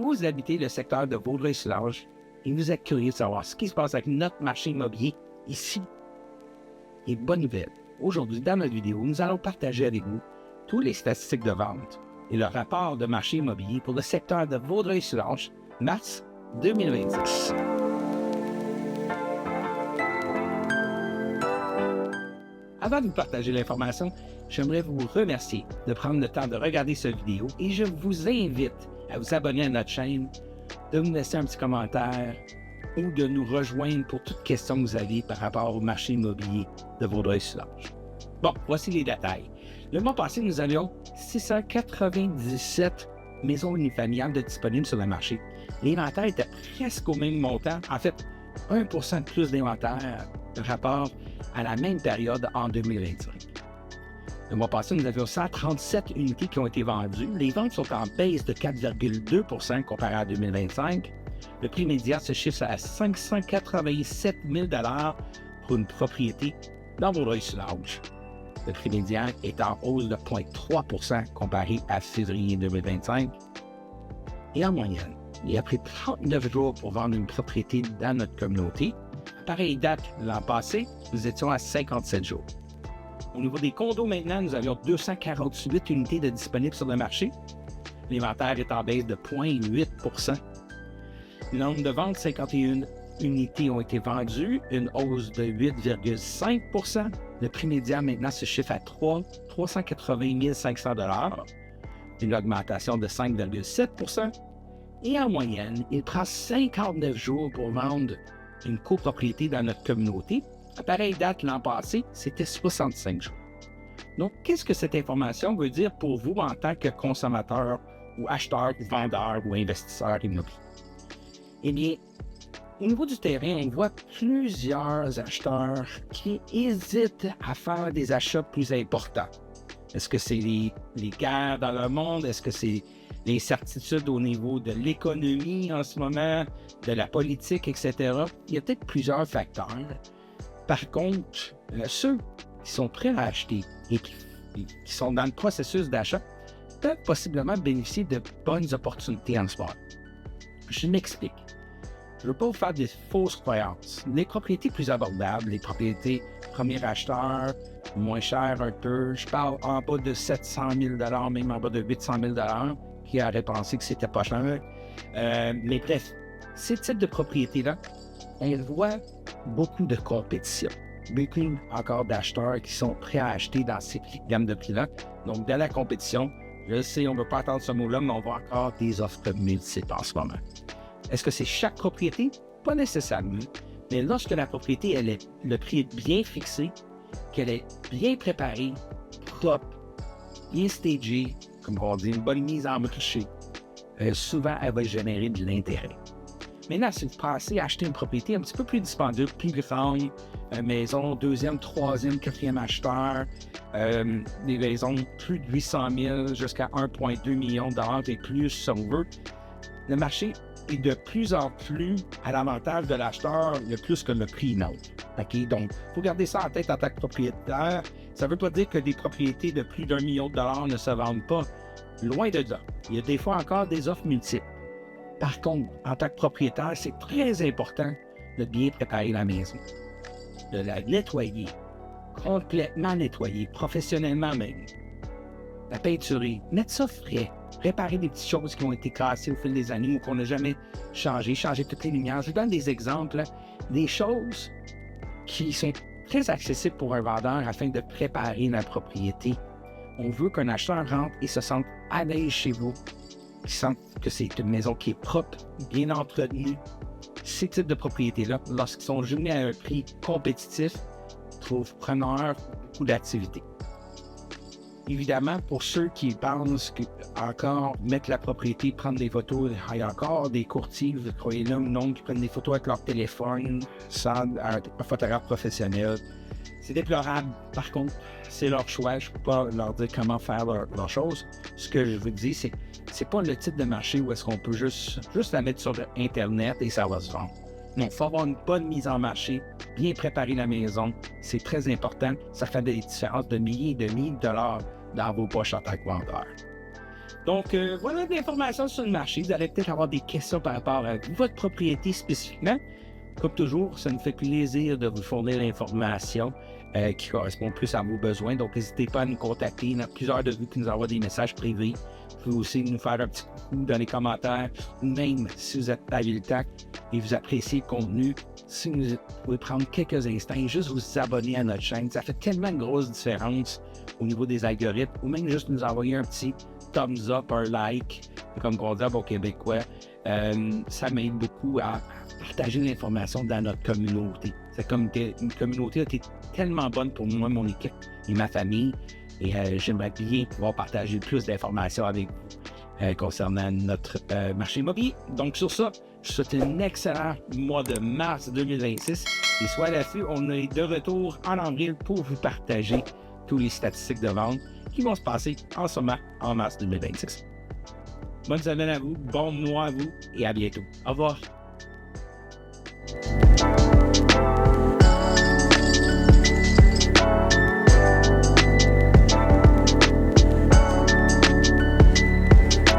vous habitez le secteur de Vaudreuil-Soulanges et vous êtes curieux de savoir ce qui se passe avec notre marché immobilier ici, et bonne nouvelle, aujourd'hui dans notre vidéo, nous allons partager avec vous tous les statistiques de vente et le rapport de marché immobilier pour le secteur de Vaudreuil-Soulanges, mars 2026. Avant de vous partager l'information, j'aimerais vous remercier de prendre le temps de regarder cette vidéo et je vous invite à vous abonner à notre chaîne, de nous laisser un petit commentaire ou de nous rejoindre pour toute question que vous avez par rapport au marché immobilier de Vaudreuil-Soulanges. Bon, voici les détails. Le mois passé, nous avions 697 maisons unifamiliales disponibles sur le marché. L'inventaire était presque au même montant, en fait, 1% de plus d'inventaire par rapport à la même période en 2025. Le mois passé, nous avions 137 unités qui ont été vendues. Les ventes sont en baisse de 4,2% comparé à 2025. Le prix médian se chiffre à 587 000 $ pour une propriété dans Vaudreuil-Soulanges. Le prix médian est en hausse de 0,3% comparé à février 2025. Et en moyenne, il a pris 39 jours pour vendre une propriété dans notre communauté. À pareille date l'an passé, nous étions à 57 jours. Au niveau des condos maintenant, nous avions 248 unités de disponibles sur le marché. L'inventaire est en baisse de 0,8%. Le nombre de ventes, 51 unités ont été vendues, une hausse de 8,5%. Le prix médian maintenant se chiffre à 380 500 $, une augmentation de 5,7%. Et en moyenne, il prend 59 jours pour vendre une copropriété dans notre communauté. À pareille date l'an passé, c'était 65 jours. Donc, qu'est-ce que cette information veut dire pour vous en tant que consommateur ou acheteur, ou vendeur ou investisseur immobilier? Eh bien, au niveau du terrain, on voit plusieurs acheteurs qui hésitent à faire des achats plus importants. Est-ce que c'est les guerres dans le monde? Est-ce que c'est l'incertitude au niveau de l'économie en ce moment, de la politique, etc.? Il y a peut-être plusieurs facteurs. Par contre, ceux qui sont prêts à acheter et qui sont dans le processus d'achat peuvent possiblement bénéficier de bonnes opportunités en ce moment. Je m'explique. Je ne veux pas vous faire des fausses croyances. Les propriétés plus abordables, les propriétés premier acheteur, moins chères un peu, je parle en bas de 700 000 $, même en bas de 800 000 $, qui auraient pensé que c'était pas cher. Mais bref, ces types de propriétés-là, on voit beaucoup de compétition. Beaucoup encore d'acheteurs qui sont prêts à acheter dans ces gammes de prix-là. Donc, de la compétition, je sais, on ne veut pas entendre ce mot-là, mais on voit encore des offres multiples en ce moment. Est-ce que c'est chaque propriété? Pas nécessairement. Mais lorsque la propriété, le prix est bien fixé, qu'elle est bien préparée, propre, bien stagée, comme on dit, une bonne mise en marché, souvent, elle va générer de l'intérêt. Maintenant, si vous pensez acheter une propriété un petit peu plus dispendieuse, plus grande, maison, deuxième, troisième, quatrième acheteur, des maisons plus de 800 000 jusqu'à 1,2 million $ et plus, si on veut, le marché est de plus en plus à l'avantage de l'acheteur, le plus que le prix note. Okay? Donc, il faut garder ça en tête en tant que propriétaire. Ça ne veut pas dire que des propriétés de plus d'1 million $ ne se vendent pas. Loin de là. Il y a des fois encore des offres multiples. Par contre, en tant que propriétaire, c'est très important de bien préparer la maison, de la nettoyer, complètement nettoyer, professionnellement même. La peinturer, mettre ça frais, réparer des petites choses qui ont été cassées au fil des années ou qu'on n'a jamais changé, changer toutes les lumières. Je vous donne des exemples, des choses qui sont très accessibles pour un vendeur afin de préparer la propriété. On veut qu'un acheteur rentre et se sente à l'aise chez vous, qu'il sente que c'est une maison qui est propre, bien entretenue. Ces types de propriétés-là, lorsqu'ils sont jumelés à un prix compétitif, trouvent preneurs beaucoup d'activités. Évidemment, pour ceux qui pensent encore mettre la propriété, prendre des photos, il y a encore des courtiers, vous croyez-le ou non, qui prennent des photos avec leur téléphone sans un photographe professionnel. C'est déplorable. Par contre, c'est leur choix. Je ne peux pas leur dire comment faire leurs choses. Ce que je vous dis, c'est pas le type de marché où est-ce qu'on peut juste la mettre sur Internet et ça va se vendre. Non, il faut avoir une bonne mise en marché, bien préparer la maison. C'est très important. Ça fait des différences de milliers et de milliers de dollars dans vos poches en tant que vendeur. Donc, voilà de l'information sur le marché. Vous allez peut-être avoir des questions par rapport à votre propriété spécifiquement. Comme toujours, ça nous fait plaisir de vous fournir l'information qui correspond plus à vos besoins. Donc, n'hésitez pas à nous contacter. Il y en a plusieurs de vous qui nous envoient des messages privés. Vous pouvez aussi nous faire un petit coucou dans les commentaires, ou même si vous êtes habilitant et vous appréciez le contenu, si vous pouvez prendre quelques instants et juste vous abonner à notre chaîne. Ça fait tellement de grosses différences au niveau des algorithmes, ou même juste nous envoyer un petit thumbs up, un like, comme on dit au Québécois. Ça m'aide beaucoup à partager l'information dans notre communauté. Cette une communauté a été tellement bonne pour moi, mon équipe et ma famille. Et j'aimerais bien pouvoir partager plus d'informations avec vous concernant notre marché immobilier. Donc sur ça, je vous souhaite un excellent mois de mars 2026. Et soyez là-dessus, on est de retour en avril pour vous partager tous les statistiques de vente qui vont se passer en ce moment en mars 2026. Bonne semaine à vous, bon mois à vous et à bientôt. Au revoir.